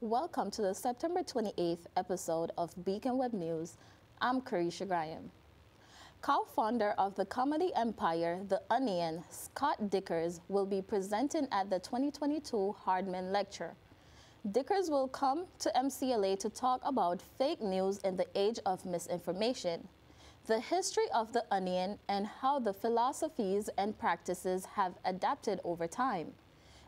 Welcome to the September 28th episode of Beacon Web News. I'm Karesha Graham. Co-founder of the comedy empire, The Onion, Scott Dikkers, will be presenting at the 2022 Hardman Lecture. Dikkers will come to MCLA to talk about fake news in the age of misinformation, the history of The Onion, and how the philosophies and practices have adapted over time.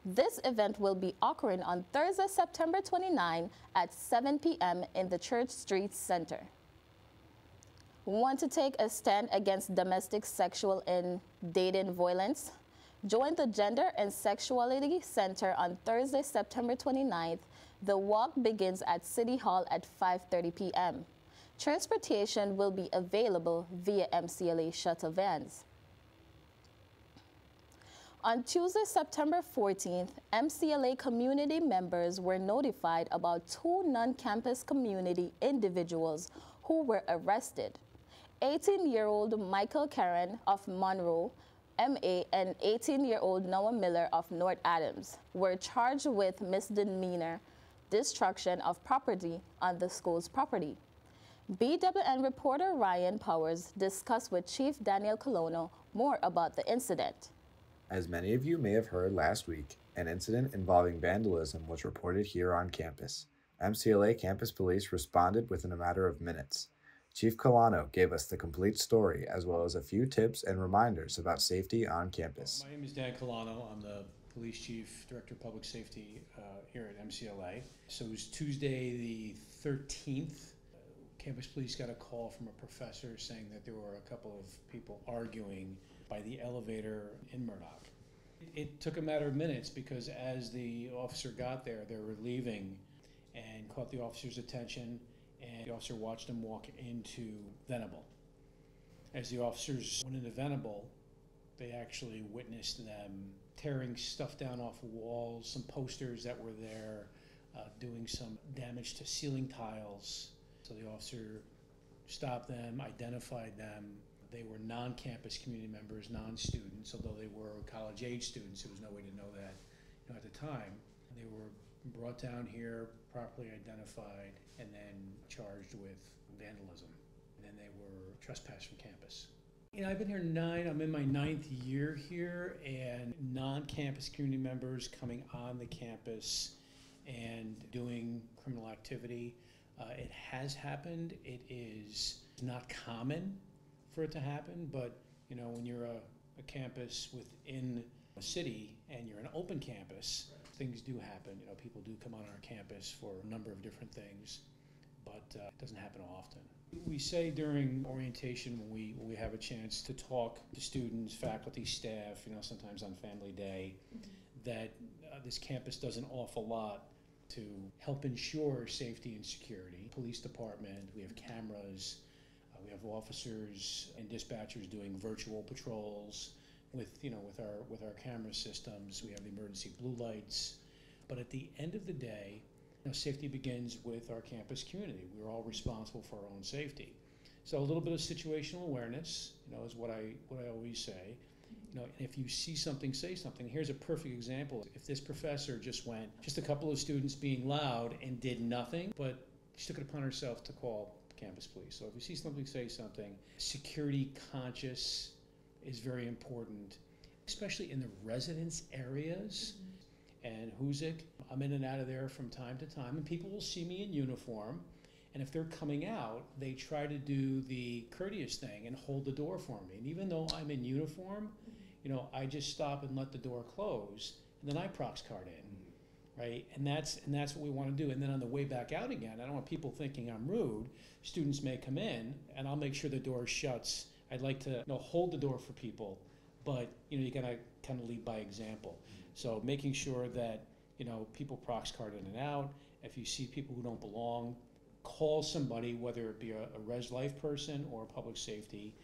This event will be occurring on Thursday, September 29 at 7 p.m. in the Church Street Center. Want to take a stand against domestic sexual and dating violence? Join the Gender and Sexuality Center on Thursday, September 29th. The walk begins at City Hall at 5:30 p.m. Transportation will be available via MCLA shuttle vans. On Tuesday, September 14th, MCLA community members were notified about two non-campus community individuals who were arrested. 18-year-old Michael Karen of Monroe, MA, and 18-year-old Noah Miller of North Adams were charged with misdemeanor destruction of property on the school's property. BWN reporter Ryan Powers discussed with Chief Daniel Colonno more about the incident. As many of you may have heard last week, an incident involving vandalism was reported here on campus. MCLA campus police responded within a matter of minutes. Chief Colonno gave us the complete story, as well as a few tips and reminders about safety on campus. My name is Dan Colonno. I'm the Police Chief, Director of Public Safety here at MCLA. So it was Tuesday the 13th. Campus police got a call from a professor saying that there were a couple of people arguing by the elevator in Murdoch. It took a matter of minutes because as the officer got there, they were leaving and caught the officer's attention, and the officer watched them walk into Venable. As the officers went into Venable, they actually witnessed them tearing stuff down off of walls, some posters that were there, doing some damage to ceiling tiles. So the officer stopped them, identified them. They were non-campus community members, non-students, although they were college-age students. There was no way to know that at the time. They were brought down here, properly identified, and then charged with vandalism. And then they were trespassed from campus. I've been here I'm in my 9th year here, and non-campus community members coming on the campus and doing criminal activity. It has happened. It is not common for it to happen, but when you're a campus within a city and you're an open campus, things do happen. People do come on our campus for a number of different things, but it doesn't happen often. We say during orientation when we have a chance to talk to students, faculty, staff, sometimes on family day, that this campus does an awful lot to help ensure safety and security. Police department, we have cameras, we have officers and dispatchers doing virtual patrols with our camera systems. We have the emergency blue lights. But at the end of the day, safety begins with our campus community. We're all responsible for our own safety. So a little bit of situational awareness, is what I always say. If you see something, say something. Here's a perfect example. If this professor just a couple of students being loud and did nothing, but she took it upon herself to call campus police. So if you see something, say something. Security conscious is very important, especially in the residence areas. And Hoosick, I'm in and out of there from time to time, and people will see me in uniform. And if they're coming out, they try to do the courteous thing and hold the door for me. And even though I'm in uniform, I just stop and let the door close, and then I prox card in, right? And that's what we want to do. And then on the way back out again, I don't want people thinking I'm rude. Students may come in, and I'll make sure the door shuts. I'd like to hold the door for people, but you gotta kind of lead by example. So making sure that people prox card in and out. If you see people who don't belong, call somebody, whether it be a res life person or public safety.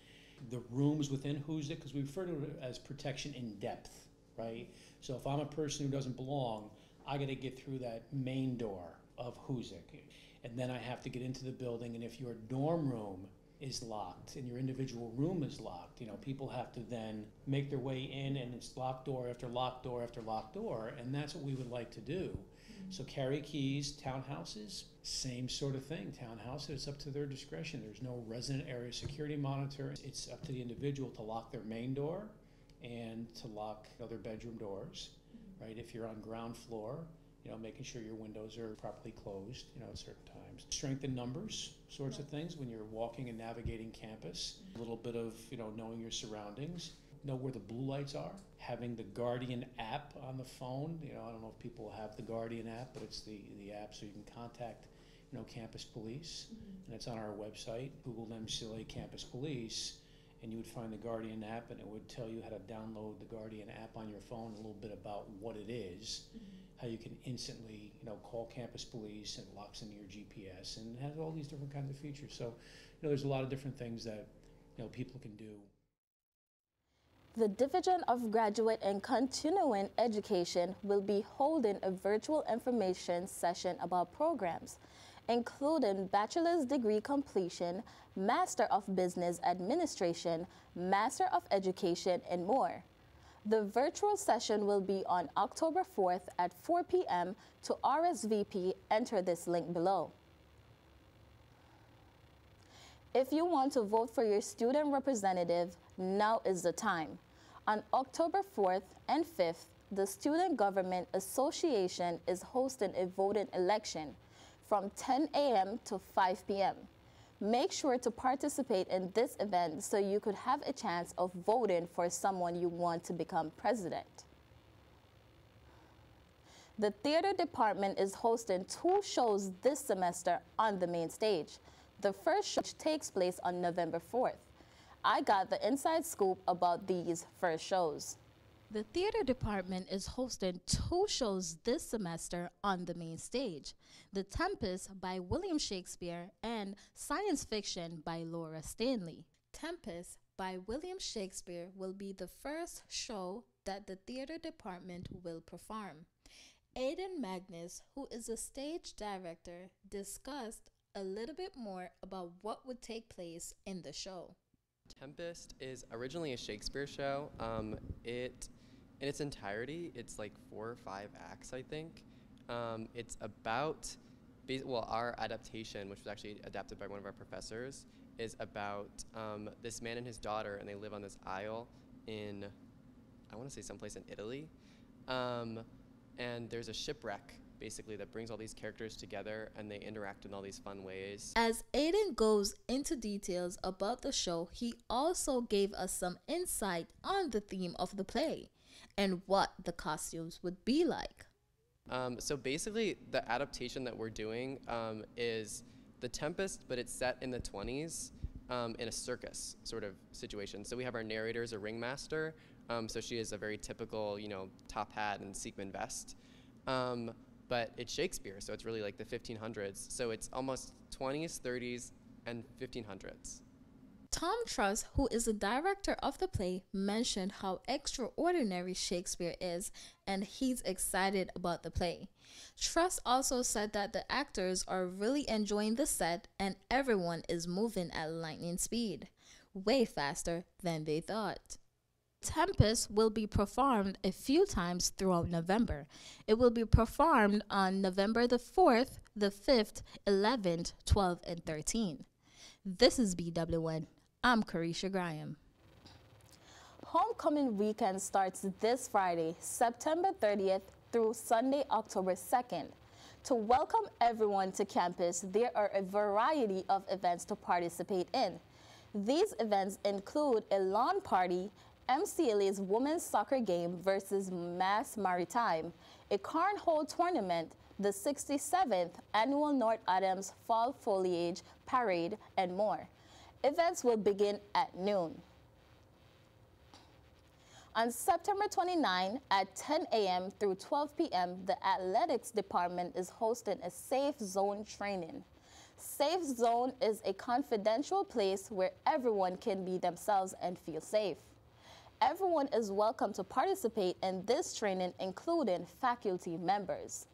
The rooms within Hoosick, because we refer to it as protection in depth, right? So if I'm a person who doesn't belong, I got to get through that main door of Hoosick, and then I have to get into the building. And if your dorm room is locked and your individual room is locked. You know, people have to then make their way in and it's locked door after locked door after locked door, and that's what we would like to do. So carry keys. Townhouses, same sort of thing. Townhouses, it's up to their discretion. There's no resident area security monitor. It's up to the individual to lock their main door and to lock other bedroom doors, right? If you're on ground floor, you know, making sure your windows are properly closed, you know, at certain times. Strength in numbers, sorts of things when you're walking and navigating campus. A little bit of, you know, knowing your surroundings. Know where the blue lights are. Having the Guardian app on the phone. You know, I don't know if people have the Guardian app, but it's the app so you can contact, you know, campus police. And it's on our website. Google MCLA campus police, and you would find the Guardian app, and it would tell you how to download the Guardian app on your phone, a little bit about what it is, how you can instantly, you know, call campus police, and it locks into your GPS, and it has all these different kinds of features. So, you know, there's a lot of different things that, you know, people can do. The Division of Graduate and Continuing Education will be holding a virtual information session about programs, including bachelor's degree completion, Master of Business Administration, Master of Education, and more. The virtual session will be on October 4th at 4 p.m. To RSVP, enter this link below. If you want to vote for your student representative, now is the time. On October 4th and 5th, the Student Government Association is hosting a voting election from 10 a.m. to 5 p.m. Make sure to participate in this event so you could have a chance of voting for someone you want to become president. The theater department is hosting 2 shows this semester on the main stage. The first show takes place on November 4th. I got the inside scoop about these first shows. The theater department is hosting 2 shows this semester on the main stage. The Tempest by William Shakespeare and Science Fiction by Laura Stanley. Tempest by William Shakespeare will be the first show that the theater department will perform. Aidan Magnus, who is a stage director, discussed a little bit more about what would take place in the show. Tempest is originally a Shakespeare show. In its entirety, it's like 4 or 5 acts, I think. It's about, our adaptation, which was actually adapted by one of our professors, is about this man and his daughter, and they live on this isle in, I want to say someplace in Italy. And there's a shipwreck, basically, that brings all these characters together, and they interact in all these fun ways. As Aidan goes into details about the show, he also gave us some insight on the theme of the play and what the costumes would be like. So basically, the adaptation that we're doing is The Tempest, but it's set in the 20s in a circus sort of situation. So we have our narrator as a ringmaster. So she is a very typical, you know, top hat and sequin vest. But it's Shakespeare, so it's really like the 1500s. So it's almost 20s, 30s, and 1500s. Tom Truss, who is the director of the play, mentioned how extraordinary Shakespeare is, and he's excited about the play. Truss also said that the actors are really enjoying the set and everyone is moving at lightning speed, way faster than they thought. Tempest will be performed a few times throughout November. It will be performed on November the 4th, the 5th, 11th, 12th, and 13th. This is BW1. I'm Karesha Graham. Homecoming weekend starts this Friday, September 30th through Sunday, October 2nd. To welcome everyone to campus, there are a variety of events to participate in. These events include a lawn party, MCLA's women's soccer game versus Mass Maritime, a cornhole tournament, the 67th Annual North Adams Fall Foliage Parade, and more. Events will begin at noon. On September 29 at 10 a.m. through 12 p.m., the athletics department is hosting a Safe Zone training. Safe Zone is a confidential place where everyone can be themselves and feel safe. Everyone is welcome to participate in this training, including faculty members.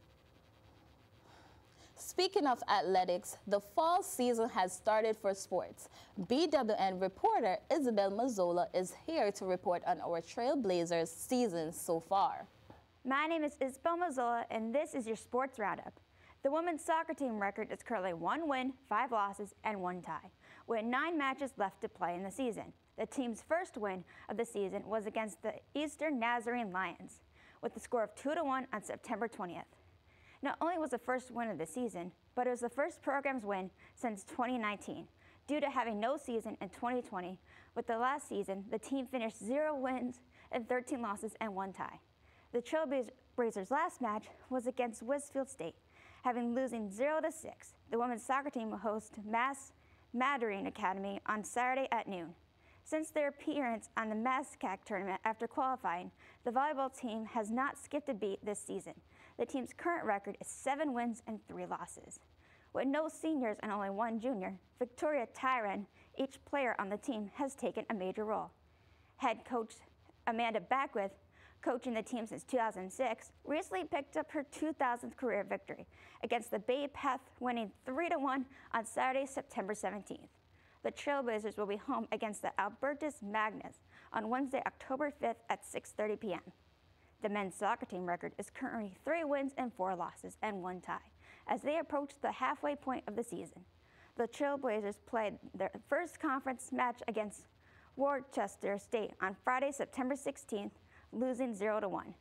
Speaking of athletics, the fall season has started for sports. BWN reporter Isabel Mazzola is here to report on our Trailblazers season so far. My name is Isabel Mazzola, and this is your sports roundup. The women's soccer team record is currently 1 win, 5 losses, and 1 tie, with 9 matches left to play in the season. The team's first win of the season was against the Eastern Nazarene Lions, with a score of 2-1 on September 20th. Not only was the first win of the season, but it was the first program's win since 2019, due to having no season in 2020. With the last season, the team finished 0 wins and 13 losses and 1 tie. The Trailblazers' last match was against Westfield State, having losing 0-6. The women's soccer team will host Mass Mattering Academy on Saturday at noon. Since their appearance on the MASCAC tournament after qualifying, the volleyball team has not skipped a beat this season. The team's current record is 7 wins and 3 losses. With no seniors and only 1 junior, Victoria Tyron, each player on the team, has taken a major role. Head coach Amanda Beckwith, coaching the team since 2006, recently picked up her 2,000th career victory against the Bay Path, winning 3-1 on Saturday, September 17th. The Trailblazers will be home against the Albertus Magnus on Wednesday, October 5th at 6:30 p.m. The men's soccer team record is currently 3 wins and 4 losses and 1 tie as they approach the halfway point of the season. The Trailblazers played their first conference match against Worcester State on Friday, September 16th, losing 0-1.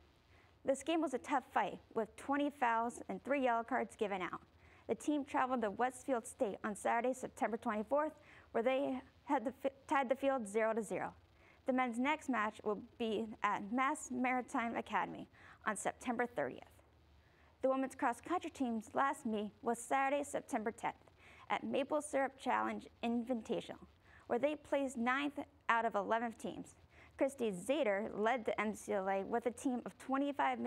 This game was a tough fight with 20 fouls and 3 yellow cards given out. The team traveled to Westfield State on Saturday, September 24th, where they had tied the field 0-0. The men's next match will be at Mass Maritime Academy on September 30th. The women's cross-country team's last meet was Saturday, September 10th at Maple Syrup Challenge Invitational, where they placed 9th out of 11 teams. Christy Zader led the MCLA with a time of 25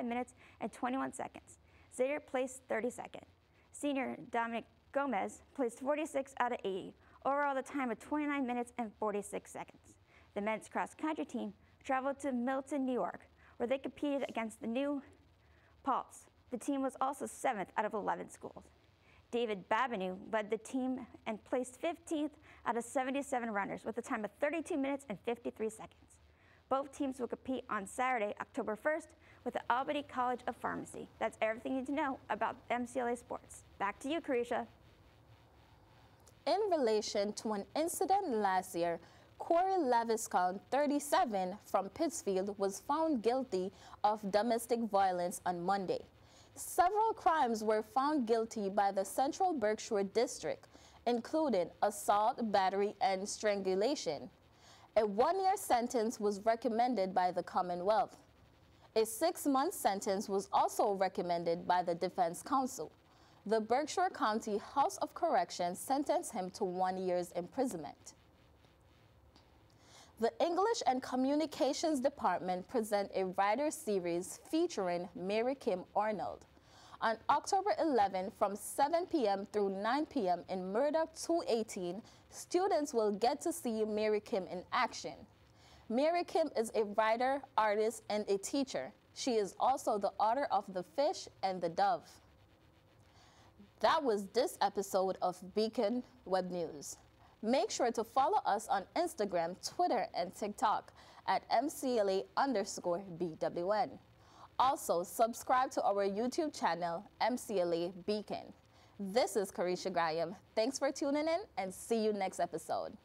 minutes and 21 seconds. Zader placed 32nd. Senior Dominic Gomez placed 46 out of 80. Overall, the time of 29 minutes and 46 seconds. The men's cross-country team traveled to Milton, New York, where they competed against the New Paltz. The team was also 7th out of 11 schools. David Babineau led the team and placed 15th out of 77 runners with a time of 32 minutes and 53 seconds. Both teams will compete on Saturday, October 1st, with the Albany College of Pharmacy. That's everything you need to know about MCLA sports. Back to you, Karesha. In relation to an incident last year, Corey Leviscon, 37, from Pittsfield, was found guilty of domestic violence on Monday. Several crimes were found guilty by the Central Berkshire District, including assault, battery, and strangulation. A 1-year sentence was recommended by the Commonwealth. A 6-month sentence was also recommended by the Defense Counsel. The Berkshire County House of Corrections sentenced him to 1 year's imprisonment. The English and Communications Department present a writer series featuring Mary Kim Arnold. On October 11 from 7 p.m. through 9 p.m. in Murdoch 218, students will get to see Mary Kim in action. Mary Kim is a writer, artist, and a teacher. She is also the author of The Fish and the Dove. That was this episode of Beacon Web News. Make sure to follow us on Instagram, Twitter, and TikTok at MCLA_BWN. Also, subscribe to our YouTube channel, MCLA Beacon. This is Karesha Graham. Thanks for tuning in, and see you next episode.